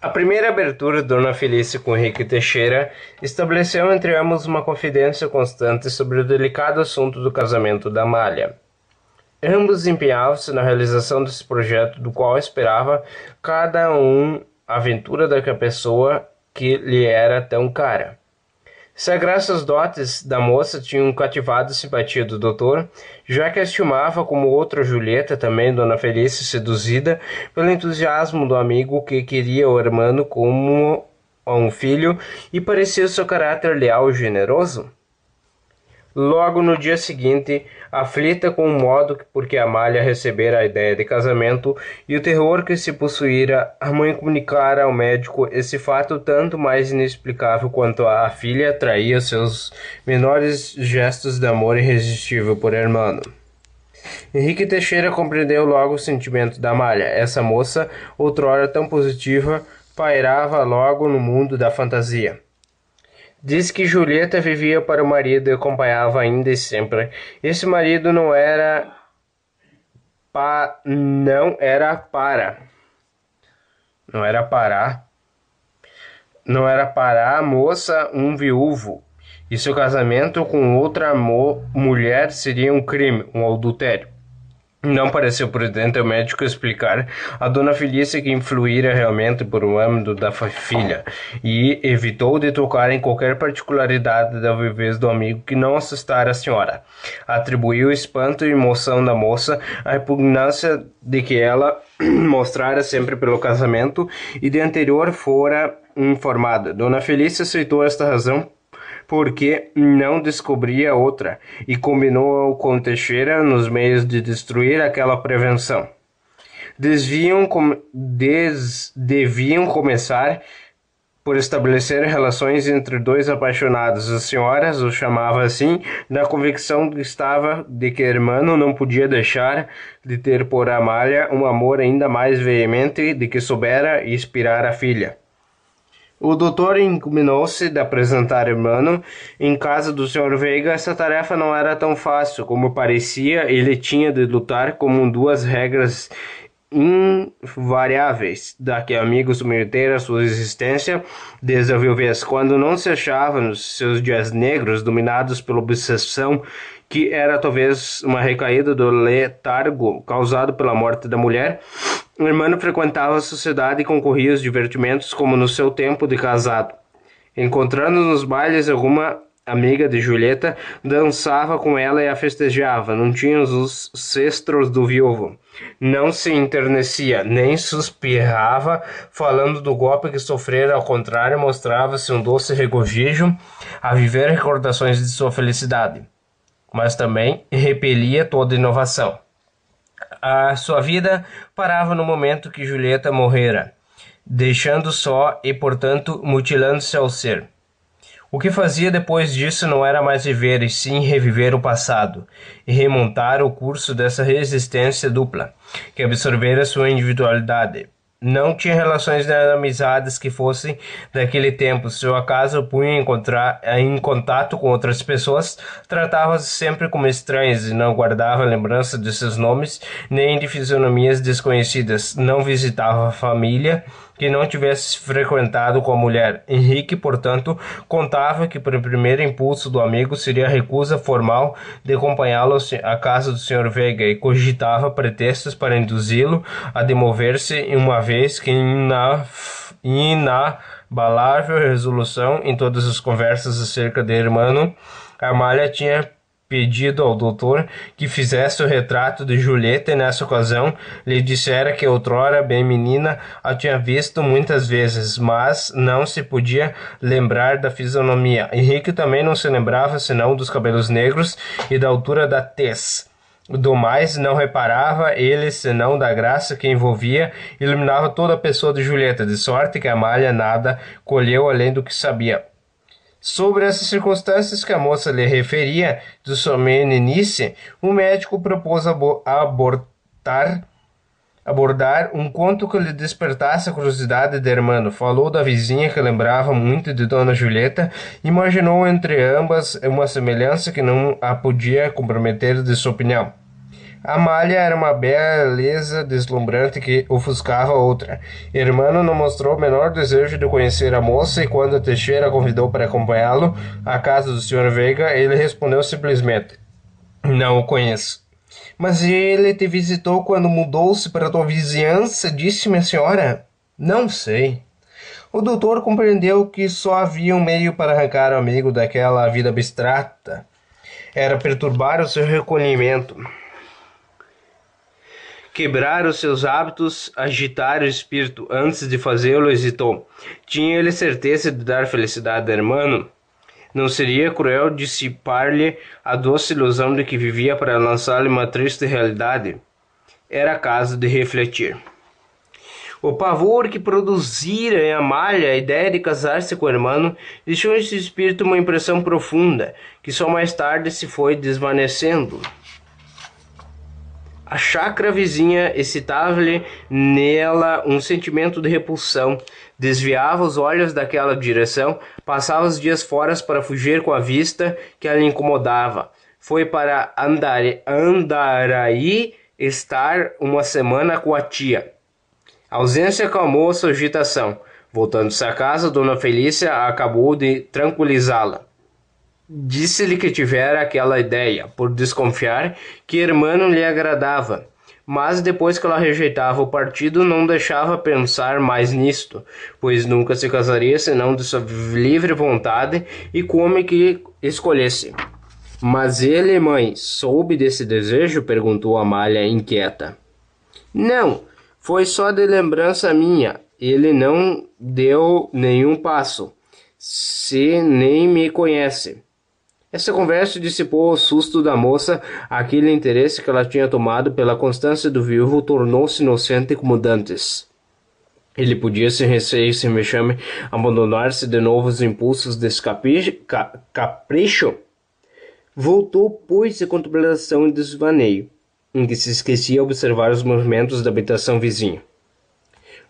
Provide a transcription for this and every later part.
A primeira abertura de Dona Felícia com Henrique Teixeira estabeleceu entre ambos uma confidência constante sobre o delicado assunto do casamento da Amália. Ambos empenhavam-se na realização desse projeto, do qual esperava cada um a aventura daquela pessoa que lhe era tão cara. Se a graça às dotes da moça tinham cativado a simpatia do doutor, já que a estimava como outra Julieta, também Dona Felícia, seduzida pelo entusiasmo do amigo que queria o hermano como a um filho e parecia seu caráter leal e generoso. Logo no dia seguinte, aflita com o modo porque Amália recebera a ideia de casamento e o terror que se possuíra, a mãe comunicara ao médico esse fato tanto mais inexplicável quanto a filha traía seus menores gestos de amor irresistível por hermano. Henrique Teixeira compreendeu logo o sentimento da Amália. Essa moça, outrora tão positiva, pairava logo no mundo da fantasia. Diz que Julieta vivia para o marido e acompanhava ainda e sempre. Esse marido não era para a moça um viúvo. E seu casamento com outra mulher seria um crime, um adultério. Não pareceu prudente ao médico explicar a Dona Felícia que influíra realmente por um âmbito da filha e evitou de tocar em qualquer particularidade da vivez do amigo que não assustara a senhora. Atribuiu o espanto e emoção da moça à repugnância de que ela mostrara sempre pelo casamento e de anterior fora informada. Dona Felícia aceitou esta razão porque não descobria outra, e combinou com Teixeira nos meios de destruir aquela prevenção. Deviam começar por estabelecer relações entre dois apaixonados. As senhoras o chamava assim, na convicção que estava de que hermano não podia deixar de ter por Amália um amor ainda mais veemente de que soubera inspirar a filha. O doutor incumbinou-se de apresentar hermano em casa do Sr. Veiga. Essa tarefa não era tão fácil como parecia. Ele tinha de lutar com duas regras invariáveis da que amigos submeteram a sua existência desde a viuvez, quando não se achava nos seus dias negros dominados pela obsessão que era talvez uma recaída do letargo causado pela morte da mulher. O hermano frequentava a sociedade e concorria aos divertimentos como no seu tempo de casado. Encontrando nos bailes alguma amiga de Julieta, dançava com ela e a festejava. Não tinha os cestros do viúvo. Não se enternecia, nem suspirava, falando do golpe que sofrera. Ao contrário, mostrava-se um doce regozijo a viver recordações de sua felicidade. Mas também repelia toda inovação. A sua vida parava no momento que Julieta morrera, deixando só e, portanto, mutilando-se ao ser. O que fazia depois disso não era mais viver, e sim reviver o passado, e remontar o curso dessa resistência dupla, que absorvera sua individualidade. Não tinha relações de amizades que fossem daquele tempo. Se o acaso punha em contato com outras pessoas, tratava-se sempre como estranhos e não guardava lembrança de seus nomes nem de fisionomias desconhecidas. Não visitava a família que não tivesse frequentado com a mulher. Henrique, portanto, contava que por primeiro impulso do amigo seria a recusa formal de acompanhá-lo à casa do Sr. Veiga e cogitava pretextos para induzi-lo a demover-se, uma vez que inabalável resolução em todas as conversas acerca de hermano, Amália tinha pedido ao doutor que fizesse o retrato de Julieta e nessa ocasião lhe dissera que outrora, bem menina, a tinha visto muitas vezes, mas não se podia lembrar da fisionomia. Henrique também não se lembrava senão dos cabelos negros e da altura da tez. Do mais, não reparava ele senão da graça que envolvia e iluminava toda a pessoa de Julieta, de sorte que Amália nada colheu além do que sabia. Sobre essas circunstâncias que a moça lhe referia de sua meninice, o médico propôs abordar um conto que lhe despertasse a curiosidade de hermano. Falou da vizinha que lembrava muito de Dona Julieta, imaginou entre ambas uma semelhança que não a podia comprometer de sua opinião. Amália era uma beleza deslumbrante que ofuscava outra. Hermano não mostrou o menor desejo de conhecer a moça e quando Teixeira convidou para acompanhá-lo à casa do Sr. Veiga, ele respondeu simplesmente: Não o conheço. Mas ele te visitou quando mudou-se para tua vizinhança, disse minha senhora? Não sei. O doutor compreendeu que só havia um meio para arrancar o amigo daquela vida abstrata. Era perturbar o seu recolhimento, quebrar os seus hábitos, agitar o espírito. Antes de fazê-lo, hesitou. Tinha ele certeza de dar felicidade ao irmão? Não seria cruel dissipar-lhe a doce ilusão de que vivia para lançar-lhe uma triste realidade? Era caso de refletir. O pavor que produzira em Amália a ideia de casar-se com o irmão deixou em seu espírito uma impressão profunda, que só mais tarde se foi desvanecendo. A chácara vizinha excitava-lhe nela um sentimento de repulsão. Desviava os olhos daquela direção, passava os dias fora para fugir com a vista que a lhe incomodava. Foi para Andaraí estar uma semana com a tia. A ausência acalmou a sua agitação. Voltando-se à casa, Dona Felícia acabou de tranquilizá-la. Disse-lhe que tivera aquela ideia, por desconfiar que Hermano lhe agradava, mas depois que ela rejeitava o partido, não deixava pensar mais nisto, pois nunca se casaria senão de sua livre vontade e com o homem que escolhesse. Mas ele, mãe, soube desse desejo? Perguntou Amália, inquieta. Não, foi só de lembrança minha. Ele não deu nenhum passo, se nem me conhece. Essa conversa dissipou o susto da moça. Aquele interesse que ela tinha tomado pela constância do viúvo tornou-se inocente como dantes. Ele podia, sem receio, sem vexame, abandonar-se de novo aos impulsos desse capricho. Voltou, pois, à contemplação e desvaneio, em que se esquecia observar os movimentos da habitação vizinha.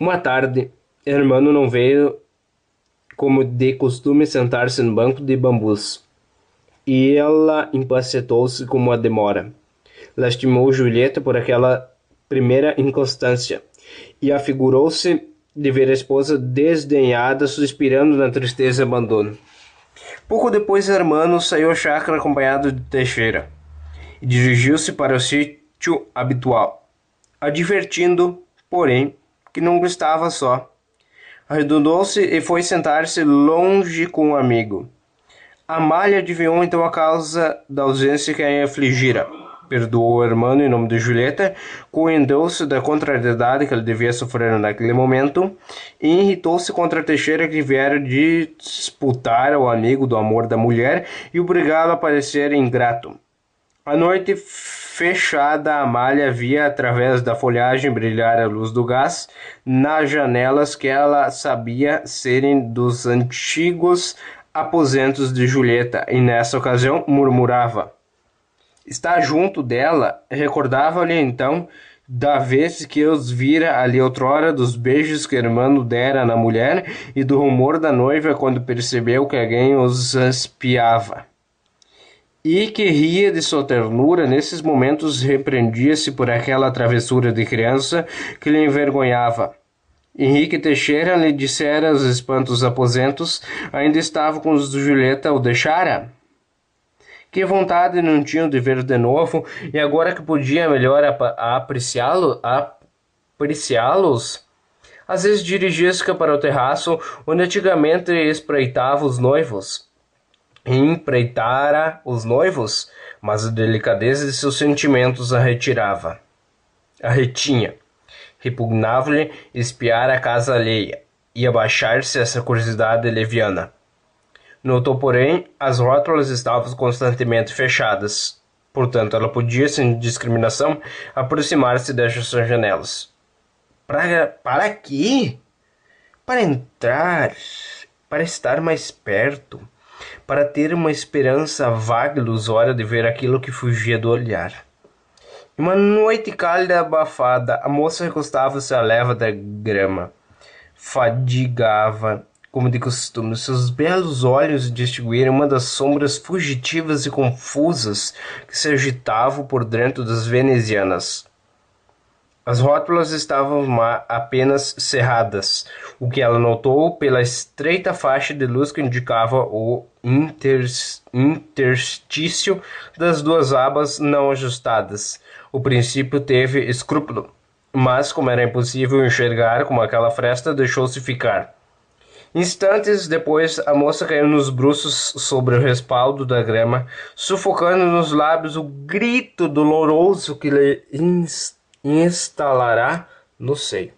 Uma tarde, Hermano não veio como de costume sentar-se no banco de bambus. E ela impacientou-se com a demora. Lastimou Julieta por aquela primeira inconstância, e afigurou-se de ver a esposa desdenhada, suspirando na tristeza e abandono. Pouco depois, Hermano saiu à chácara acompanhado de Teixeira, e dirigiu-se para o sítio habitual, advertindo, porém, que não estava só. Arredondou-se e foi sentar-se longe com o amigo. Amália adivinhou então a causa da ausência que a afligira. Perdoou o irmão em nome de Julieta, coendou-se da contrariedade que ele devia sofrer naquele momento, e irritou-se contra Teixeira que viera disputar ao amigo do amor da mulher e obrigá-lo a parecer ingrato. À noite fechada, Amália via através da folhagem brilhar a luz do gás nas janelas que ela sabia serem dos antigos aposentos de Julieta, e nessa ocasião murmurava. Estar junto dela recordava-lhe então da vez que os vira ali outrora, dos beijos que Hermano dera na mulher e do rumor da noiva quando percebeu que alguém os espiava. E que ria de sua ternura, nesses momentos repreendia-se por aquela travessura de criança que lhe envergonhava. Henrique Teixeira lhe dissera os espantos aposentos, ainda estava com os de Julieta, o deixara? Que vontade não tinham de ver de novo, e agora que podia melhor apreciá-los, às vezes dirigia-se para o terraço, onde antigamente espreitava os noivos. Empreitara os noivos, mas a delicadeza de seus sentimentos a retinha. Repugnava-lhe espiar a casa alheia e abaixar-se essa curiosidade leviana. Notou, porém, as rótulas estavam constantemente fechadas. Portanto, ela podia, sem discriminação, aproximar-se dessas janelas. Para quê? Para entrar, para estar mais perto, para ter uma esperança vaga e ilusória de ver aquilo que fugia do olhar. Em uma noite cálida e abafada, a moça recostava-se à leva da grama. Fadigava como de costume. Seus belos olhos distinguiram uma das sombras fugitivas e confusas que se agitavam por dentro das venezianas. As rótulas estavam apenas cerradas, o que ela notou pela estreita faixa de luz que indicava o interstício das duas abas não ajustadas. O princípio teve escrúpulo, mas como era impossível enxergar como aquela fresta, deixou-se ficar. Instantes depois, a moça caiu nos bruços sobre o respaldo da grama, sufocando nos lábios o grito doloroso que lhe instalará no seio.